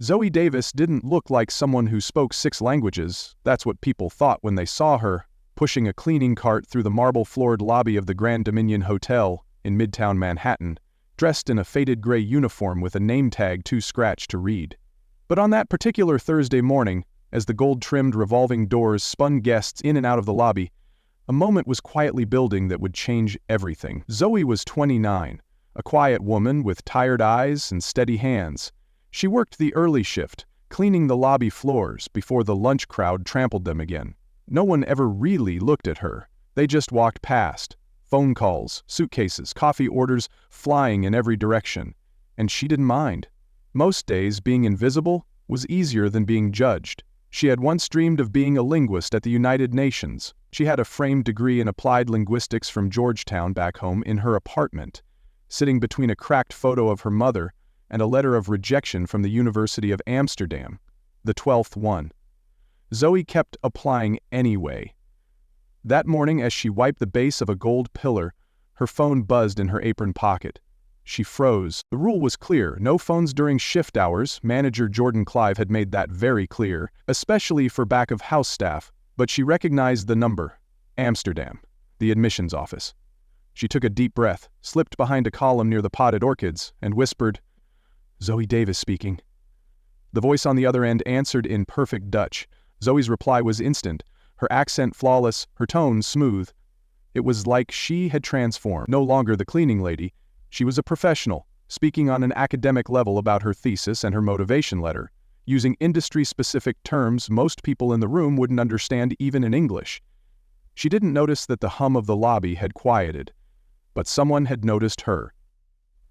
Zoe Davis didn't look like someone who spoke 6 languages. That's what people thought when they saw her, pushing a cleaning cart through the marble-floored lobby of the Grand Dominion Hotel in Midtown Manhattan, dressed in a faded gray uniform with a name tag too scratched to read. But on that particular Thursday morning, as the gold-trimmed revolving doors spun guests in and out of the lobby, a moment was quietly building that would change everything. Zoe was 29, a quiet woman with tired eyes and steady hands. She worked the early shift, cleaning the lobby floors before the lunch crowd trampled them again. No one ever really looked at her. They just walked past. Phone calls, suitcases, coffee orders flying in every direction. And she didn't mind. Most days, being invisible was easier than being judged. She had once dreamed of being a linguist at the United Nations. She had a framed degree in applied linguistics from Georgetown back home in her apartment, sitting between a cracked photo of her mother and a letter of rejection from the University of Amsterdam, the 12th one. Zoe kept applying anyway. That morning, as she wiped the base of a gold pillar, her phone buzzed in her apron pocket. She froze. The rule was clear: no phones during shift hours. Manager Jordan Clive had made that very clear, especially for back-of-house staff, but she recognized the number. Amsterdam, the admissions office. She took a deep breath, slipped behind a column near the potted orchids, and whispered, "Zoe Davis speaking." The voice on the other end answered in perfect Dutch. Zoe's reply was instant, her accent flawless, her tone smooth. It was like she had transformed. No longer the cleaning lady. She was a professional, speaking on an academic level about her thesis and her motivation letter, using industry-specific terms most people in the room wouldn't understand even in English. She didn't notice that the hum of the lobby had quieted, but someone had noticed her.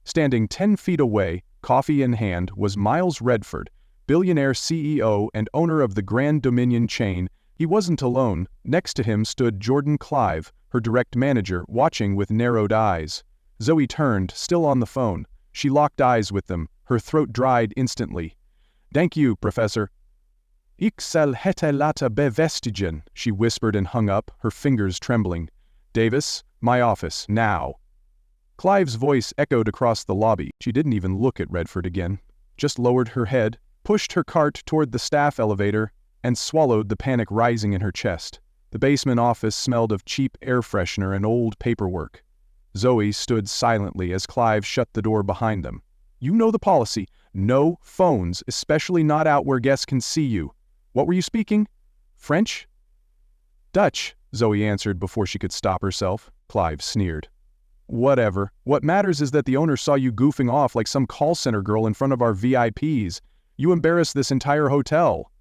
Standing 10 feet away, coffee in hand, was Miles Redford, billionaire CEO and owner of the Grand Dominion chain. He wasn't alone. Next to him stood Jordan Clive, her direct manager, watching with narrowed eyes. Zoe turned, still on the phone. She locked eyes with them, her throat dried instantly. "Thank you, Professor." "Ik zal het laten bevestigen," she whispered and hung up, her fingers trembling. "Davis, my office, now." Clive's voice echoed across the lobby. She didn't even look at Redford again, just lowered her head, pushed her cart toward the staff elevator, and swallowed the panic rising in her chest. The basement office smelled of cheap air freshener and old paperwork. Zoe stood silently as Clive shut the door behind them. "You know the policy. No phones, especially not out where guests can see you. What were you speaking? French?" "Dutch," Zoe answered before she could stop herself. Clive sneered. "Whatever. What matters is that the owner saw you goofing off like some call center girl in front of our VIPs. You embarrassed this entire hotel."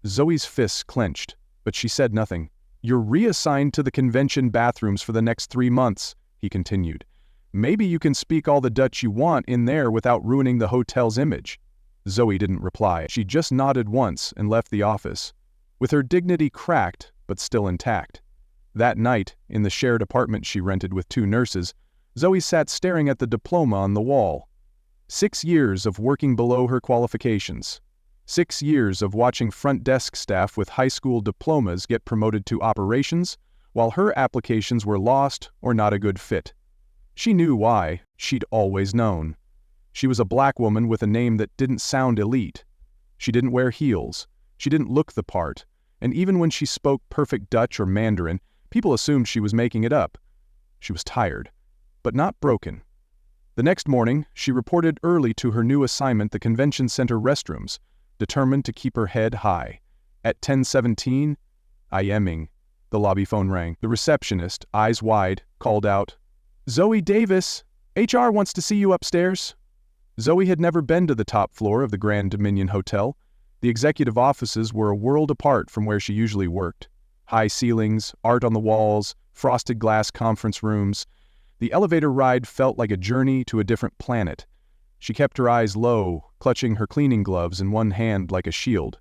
Zoe's fists clenched, but she said nothing. "You're reassigned to the convention bathrooms for the next 3 months, he continued. "Maybe you can speak all the Dutch you want in there without ruining the hotel's image." Zoe didn't reply. She just nodded once and left the office, with her dignity cracked but still intact. That night, in the shared apartment she rented with 2 nurses, Zoe sat staring at the diploma on the wall. 6 years of working below her qualifications. 6 years of watching front desk staff with high school diplomas get promoted to operations, while her applications were lost or not a good fit. She knew why. She'd always known. She was a black woman with a name that didn't sound elite. She didn't wear heels. She didn't look the part. And even when she spoke perfect Dutch or Mandarin, people assumed she was making it up. She was tired, but not broken. The next morning, she reported early to her new assignment, the convention center restrooms, determined to keep her head high. At 10:17, IMing. The lobby phone rang. The receptionist, eyes wide, called out, "Zoe Davis, HR wants to see you upstairs." Zoe had never been to the top floor of the Grand Dominion Hotel. The executive offices were a world apart from where she usually worked. High ceilings, art on the walls, frosted glass conference rooms. The elevator ride felt like a journey to a different planet. She kept her eyes low, clutching her cleaning gloves in one hand like a shield.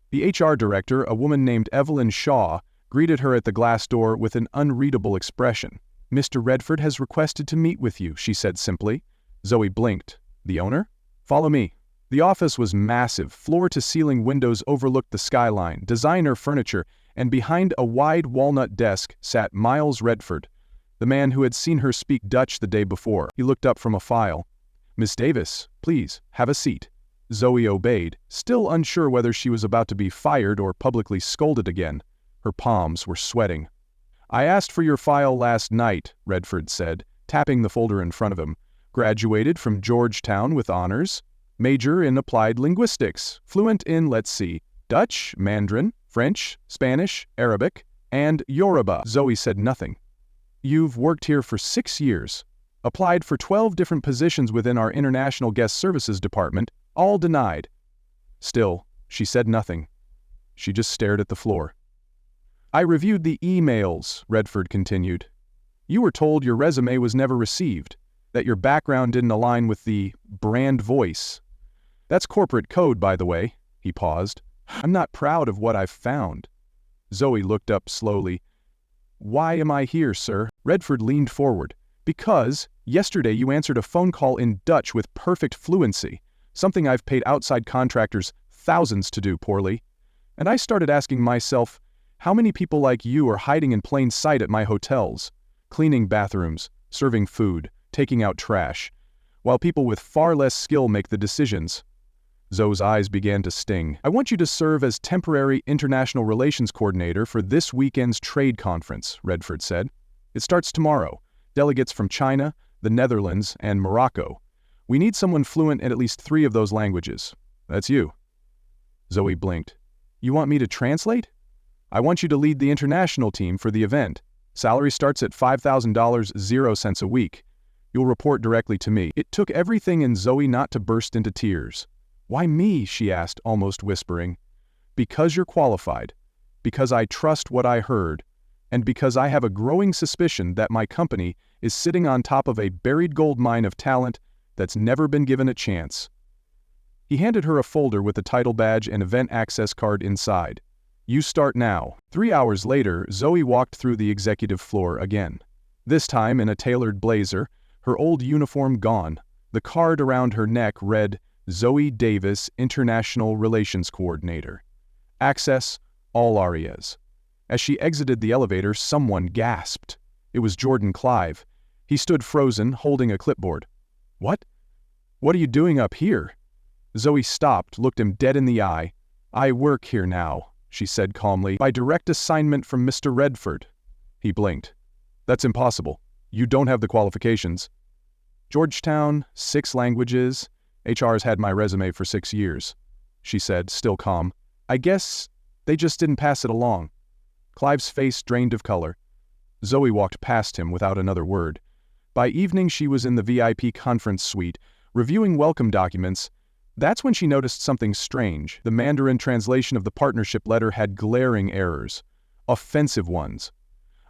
The HR director, a woman named Evelyn Shaw, greeted her at the glass door with an unreadable expression. "Mr. Redford has requested to meet with you," she said simply. Zoe blinked. "The owner? Follow me." The office was massive. Floor-to-ceiling windows overlooked the skyline, designer furniture, and behind a wide walnut desk sat Miles Redford, the man who had seen her speak Dutch the day before. He looked up from a file. "Miss Davis, please, have a seat." Zoe obeyed, still unsure whether she was about to be fired or publicly scolded again. Her palms were sweating. "I asked for your file last night," Redford said, tapping the folder in front of him. "Graduated from Georgetown with honors. Major in applied linguistics. Fluent in, let's see, Dutch, Mandarin, French, Spanish, Arabic, and Yoruba." Zoe said nothing. "You've worked here for 6 years. Applied for 12 different positions within our International Guest Services Department, all denied." Still, she said nothing. She just stared at the floor. "I reviewed the emails," Redford continued. "You were told your resume was never received, that your background didn't align with the brand voice. That's corporate code, by the way." He paused. "I'm not proud of what I've found." Zoe looked up slowly. "Why am I here, sir?" Redford leaned forward. "Because yesterday you answered a phone call in Dutch with perfect fluency, something I've paid outside contractors thousands to do poorly. And I started asking myself, how many people like you are hiding in plain sight at my hotels, cleaning bathrooms, serving food, taking out trash, while people with far less skill make the decisions?" Zoe's eyes began to sting. "I want you to serve as temporary international relations coordinator for this weekend's trade conference," Redford said. "It starts tomorrow. Delegates from China, the Netherlands, and Morocco. We need someone fluent in at least 3 of those languages. That's you." Zoe blinked. "You want me to translate?" "I want you to lead the international team for the event. Salary starts at $5,000, 0 cents a week. You'll report directly to me." It took everything in Zoe not to burst into tears. "Why me?" she asked, almost whispering. "Because you're qualified, because I trust what I heard, and because I have a growing suspicion that my company is sitting on top of a buried gold mine of talent that's never been given a chance." He handed her a folder with the title badge and event access card inside. "You start now." 3 hours later, Zoe walked through the executive floor again. This time in a tailored blazer, her old uniform gone. The card around her neck read, "Zoe Davis, International Relations Coordinator. Access, all areas." As she exited the elevator, someone gasped. It was Jordan Clive. He stood frozen, holding a clipboard. "What? What are you doing up here?" Zoe stopped, looked him dead in the eye. "I work here now," she said calmly, "by direct assignment from Mr. Redford." He blinked. "That's impossible. You don't have the qualifications." "Georgetown, 6 languages. HR's had my resume for 6 years," she said, still calm. "I guess they just didn't pass it along." Clive's face drained of color. Zoe walked past him without another word. By evening she was in the VIP conference suite, reviewing welcome documents. That's when she noticed something strange. The Mandarin translation of the partnership letter had glaring errors. Offensive ones.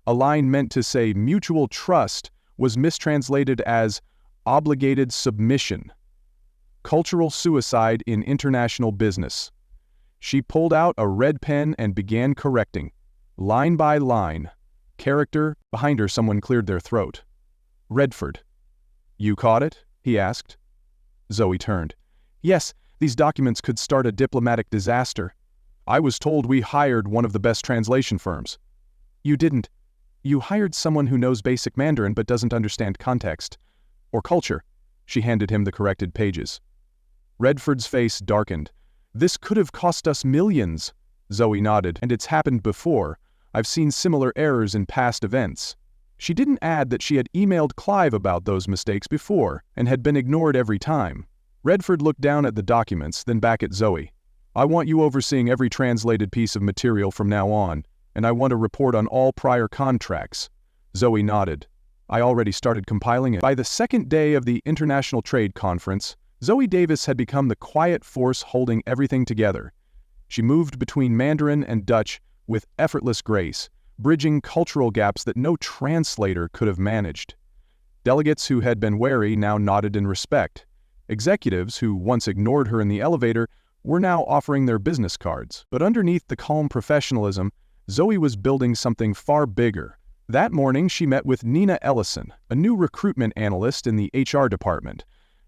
A line meant to say mutual trust was mistranslated as obligated submission. Cultural suicide in international business. She pulled out a red pen and began correcting. Line by line. Character. Behind her someone cleared their throat. "Redford." "You caught it?" he asked. Zoe turned. "Yes, these documents could start a diplomatic disaster. I was told we hired one of the best translation firms." "You didn't. You hired someone who knows basic Mandarin but doesn't understand context. Or culture." She handed him the corrected pages. Redford's face darkened. "This could have cost us millions." Zoe nodded. "And it's happened before. I've seen similar errors in past events." She didn't add that she had emailed Clive about those mistakes before, and had been ignored every time. Redford looked down at the documents, then back at Zoe. "I want you overseeing every translated piece of material from now on, and I want a report on all prior contracts." Zoe nodded. "I already started compiling it." By the second day of the International Trade Conference, Zoe Davis had become the quiet force holding everything together. She moved between Mandarin and Dutch with effortless grace, bridging cultural gaps that no translator could have managed. Delegates who had been wary now nodded in respect. Executives who once ignored her in the elevator were now offering their business cards. But underneath the calm professionalism, Zoe was building something far bigger. That morning she met with Nina Ellison, a new recruitment analyst in the HR department.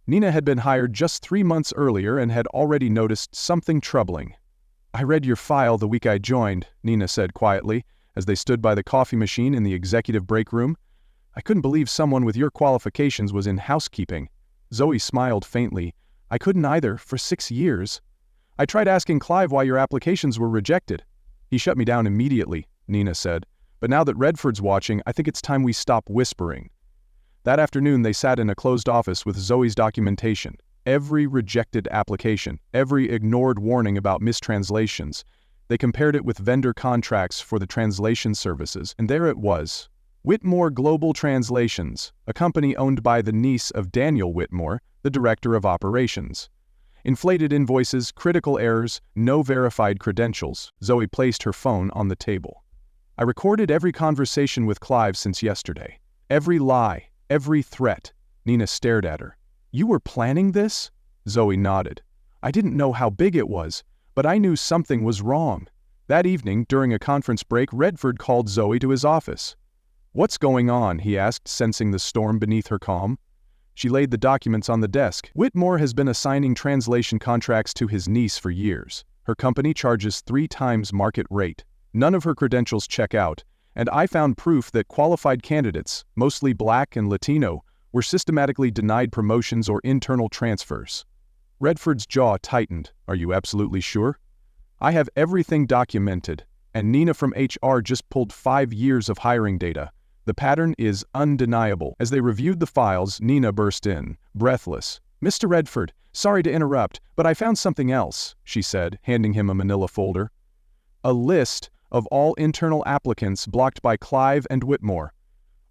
Nina had been hired just 3 months earlier and had already noticed something troubling. "I read your file the week I joined," Nina said quietly, as they stood by the coffee machine in the executive break room. "I couldn't believe someone with your qualifications was in housekeeping." Zoe smiled faintly. I couldn't either, for 6 years. I tried asking Clive why your applications were rejected. He shut me down immediately, Nina said. But now that Redford's watching, I think it's time we stop whispering. That afternoon they sat in a closed office with Zoe's documentation. Every rejected application, every ignored warning about mistranslations. They compared it with vendor contracts for the translation services, and there it was. Whitmore Global Translations, a company owned by the niece of Daniel Whitmore, the director of operations. Inflated invoices, critical errors, no verified credentials. Zoe placed her phone on the table. I recorded every conversation with Clive since yesterday. Every lie, every threat. Nina stared at her. You were planning this? Zoe nodded. I didn't know how big it was, but I knew something was wrong. That evening, during a conference break, Redford called Zoe to his office. What's going on? He asked, sensing the storm beneath her calm. She laid the documents on the desk. Whitmore has been assigning translation contracts to his niece for years. Her company charges 3 times market rate. None of her credentials check out, and I found proof that qualified candidates, mostly Black and Latino, were systematically denied promotions or internal transfers. Redford's jaw tightened. Are you absolutely sure? I have everything documented, and Nina from HR just pulled 5 years of hiring data. The pattern is undeniable. As they reviewed the files, Nina burst in, breathless. Mr. Redford, sorry to interrupt, but I found something else, she said, handing him a manila folder. A list of all internal applicants blocked by Clive and Whitmore.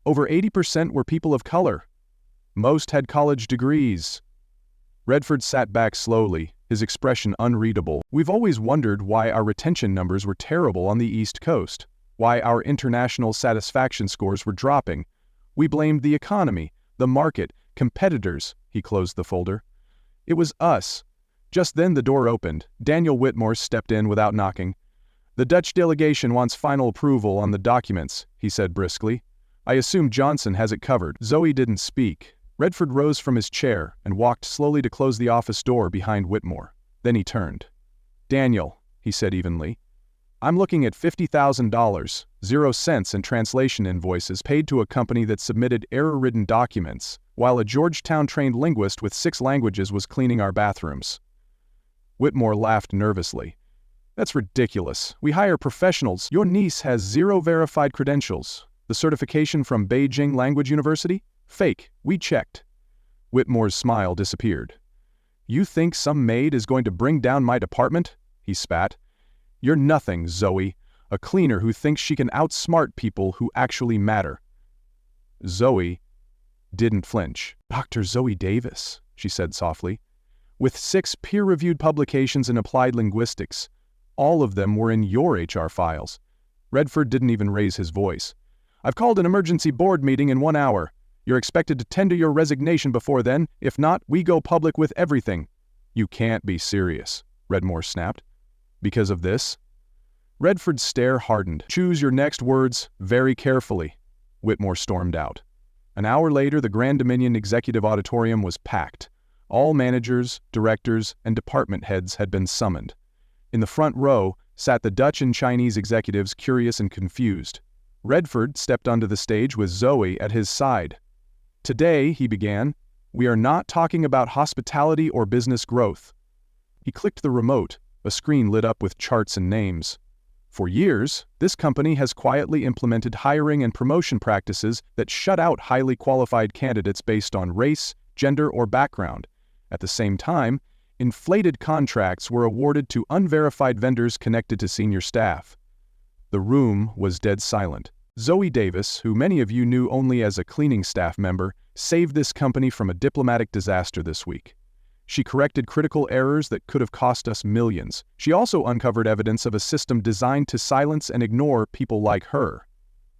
Over 80% were people of color. Most had college degrees. Redford sat back slowly, his expression unreadable. We've always wondered why our retention numbers were terrible on the East Coast. Why our international satisfaction scores were dropping. We blamed the economy, the market, competitors. He closed the folder. It was us. Just then the door opened. Daniel Whitmore stepped in without knocking. The Dutch delegation wants final approval on the documents, he said briskly. I assume Johnson has it covered. Zoe didn't speak. Redford rose from his chair and walked slowly to close the office door behind Whitmore. Then he turned. Daniel, he said evenly. I'm looking at $50,000, 0 cents in translation invoices paid to a company that submitted error-ridden documents, while a Georgetown-trained linguist with 6 languages was cleaning our bathrooms. Whitmore laughed nervously. That's ridiculous. We hire professionals. Your niece has 0 verified credentials. The certification from Beijing Language University? Fake. We checked. Whitmore's smile disappeared. You think some maid is going to bring down my department? He spat. You're nothing, Zoe. A cleaner who thinks she can outsmart people who actually matter. Zoe didn't flinch. Dr. Zoe Davis, she said softly. With 6 peer-reviewed publications in applied linguistics. All of them were in your HR files. Redford didn't even raise his voice. I've called an emergency board meeting in 1 hour. You're expected to tender your resignation before then. If not, we go public with everything. You can't be serious, Redmore snapped. Because of this? Redford's stare hardened. Choose your next words very carefully, Whitmore stormed out. An hour later, the Grand Dominion Executive Auditorium was packed. All managers, directors, and department heads had been summoned. In the front row sat the Dutch and Chinese executives, curious and confused. Redford stepped onto the stage with Zoe at his side. Today, he began, we are not talking about hospitality or business growth. He clicked the remote. A screen lit up with charts and names. For years, this company has quietly implemented hiring and promotion practices that shut out highly qualified candidates based on race, gender, or background. At the same time, inflated contracts were awarded to unverified vendors connected to senior staff. The room was dead silent. Zoe Davis, who many of you knew only as a cleaning staff member, saved this company from a diplomatic disaster this week. She corrected critical errors that could have cost us millions. She also uncovered evidence of a system designed to silence and ignore people like her.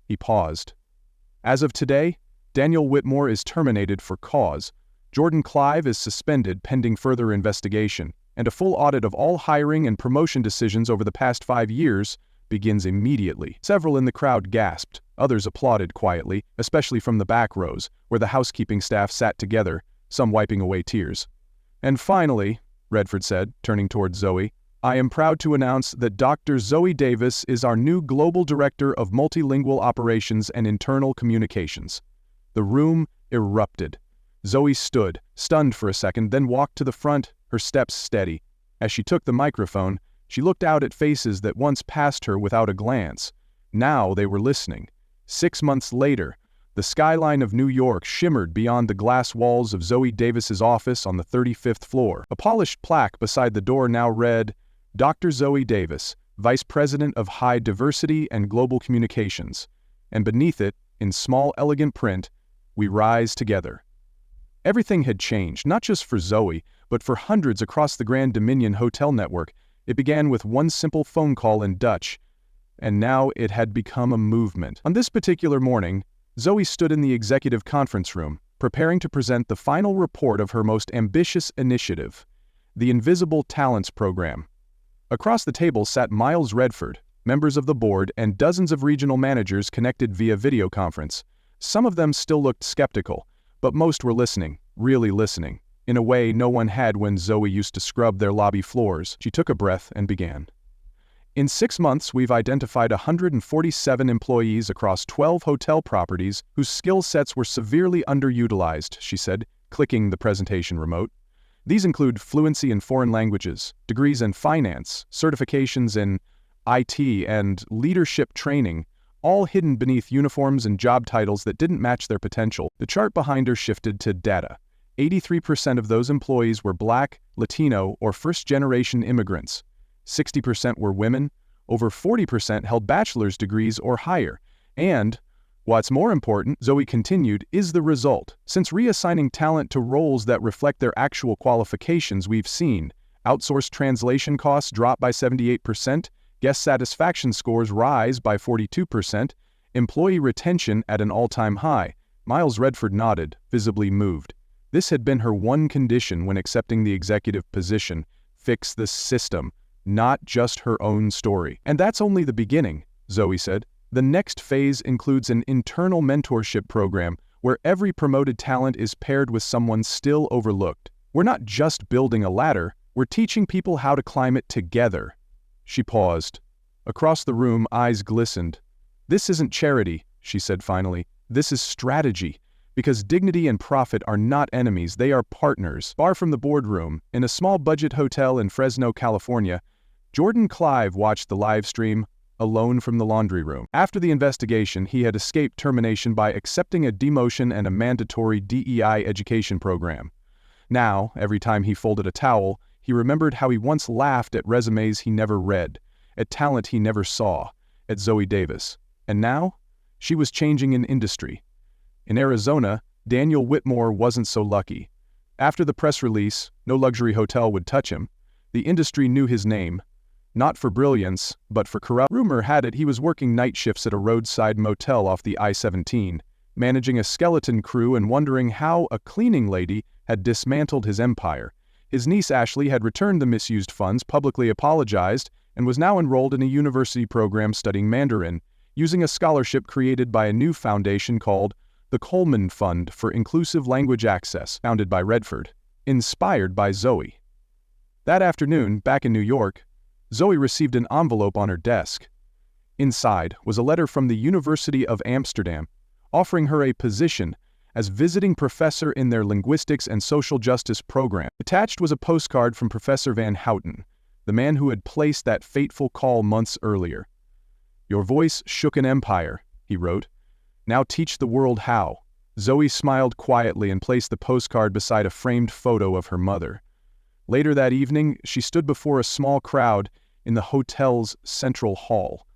He paused. As of today, Daniel Whitmore is terminated for cause. Jordan Clive is suspended pending further investigation, and a full audit of all hiring and promotion decisions over the past 5 years begins immediately. Several in the crowd gasped. Others applauded quietly, especially from the back rows, where the housekeeping staff sat together, some wiping away tears. And finally, Redford said, turning towards Zoe, I am proud to announce that Dr. Zoe Davis is our new Global Director of Multilingual Operations and Internal Communications. The room erupted. Zoe stood, stunned for a second, then walked to the front, her steps steady. As she took the microphone, she looked out at faces that once passed her without a glance. Now they were listening. 6 months later, the skyline of New York shimmered beyond the glass walls of Zoe Davis's office on the 35th floor. A polished plaque beside the door now read, "Dr. Zoe Davis, Vice President of High Diversity and Global Communications." And beneath it, in small, elegant print, "We rise together." Everything had changed, not just for Zoe, but for hundreds across the Grand Dominion hotel network. It began with one simple phone call in Dutch, and now it had become a movement. On this particular morning, Zoe stood in the executive conference room, preparing to present the final report of her most ambitious initiative, the Invisible Talents Program. Across the table sat Miles Redford, members of the board, and dozens of regional managers connected via video conference. Some of them still looked skeptical, but most were listening, really listening, in a way no one had when Zoe used to scrub their lobby floors. She took a breath and began. "In 6 months, we've identified 147 employees across 12 hotel properties whose skill sets were severely underutilized," she said, clicking the presentation remote. "These include fluency in foreign languages, degrees in finance, certifications in IT, and leadership training, all hidden beneath uniforms and job titles that didn't match their potential." The chart behind her shifted to data. 83% of those employees were Black, Latino, or first-generation immigrants. 60% were women, over 40% held bachelor's degrees or higher, and, what's more important, Zoe continued, is the result. Since reassigning talent to roles that reflect their actual qualifications, we've seen outsourced translation costs drop by 78%, guest satisfaction scores rise by 42%, employee retention at an all-time high. Miles Redford nodded, visibly moved. This had been her one condition when accepting the executive position: fix the system, not just her own story. "And that's only the beginning," Zoe said. "The next phase includes an internal mentorship program where every promoted talent is paired with someone still overlooked. We're not just building a ladder, we're teaching people how to climb it together." She paused. Across the room, eyes glistened. "This isn't charity," she said finally. "This is strategy. Because dignity and profit are not enemies, they are partners." Far from the boardroom, in a small budget hotel in Fresno, California, Jordan Clive watched the live stream, alone from the laundry room. After the investigation, he had escaped termination by accepting a demotion and a mandatory DEI education program. Now, every time he folded a towel, he remembered how he once laughed at resumes he never read, at talent he never saw, at Zoe Davis. And now, she was changing an industry. In Arizona, Daniel Whitmore wasn't so lucky. After the press release, no luxury hotel would touch him. The industry knew his name, not for brilliance, but for corrupt. Rumor had it he was working night shifts at a roadside motel off the I-17, managing a skeleton crew and wondering how a cleaning lady had dismantled his empire. His niece Ashley had returned the misused funds, publicly apologized, and was now enrolled in a university program studying Mandarin, using a scholarship created by a new foundation called the Coleman Fund for Inclusive Language Access, founded by Redford, inspired by Zoe. That afternoon, back in New York, Zoe received an envelope on her desk. Inside was a letter from the University of Amsterdam, offering her a position as visiting professor in their linguistics and social justice program. Attached was a postcard from Professor Van Houten, the man who had placed that fateful call months earlier. "Your voice shook an empire," he wrote. "Now teach the world how." Zoe smiled quietly and placed the postcard beside a framed photo of her mother. Later that evening, she stood before a small crowd in the hotel's central hall,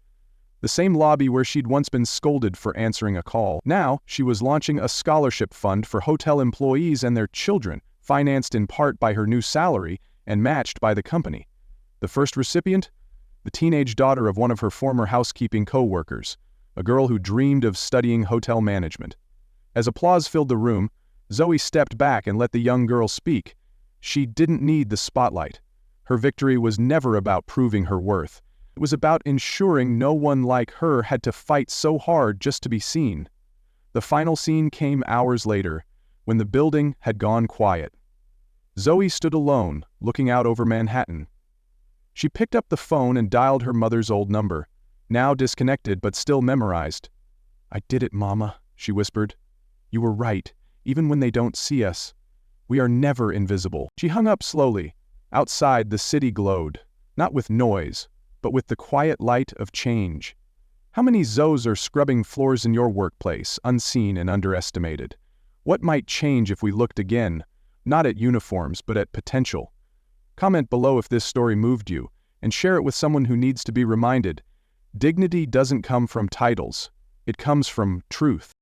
the same lobby where she'd once been scolded for answering a call. Now, she was launching a scholarship fund for hotel employees and their children, financed in part by her new salary and matched by the company. The first recipient? The teenage daughter of one of her former housekeeping co-workers, a girl who dreamed of studying hotel management. As applause filled the room, Zoe stepped back and let the young girl speak. She didn't need the spotlight. Her victory was never about proving her worth. It was about ensuring no one like her had to fight so hard just to be seen. The final scene came hours later, when the building had gone quiet. Zoe stood alone, looking out over Manhattan. She picked up the phone and dialed her mother's old number, now disconnected but still memorized. "I did it, Mama," she whispered. "You were right. even when they don't see us. We are never invisible. She hung up slowly. Outside, the city glowed, not with noise, but with the quiet light of change. How many Zoes are scrubbing floors in your workplace, unseen and underestimated? What might change if we looked again, not at uniforms, but at potential? Comment below if this story moved you, and share it with someone who needs to be reminded. Dignity doesn't come from titles. It comes from truth.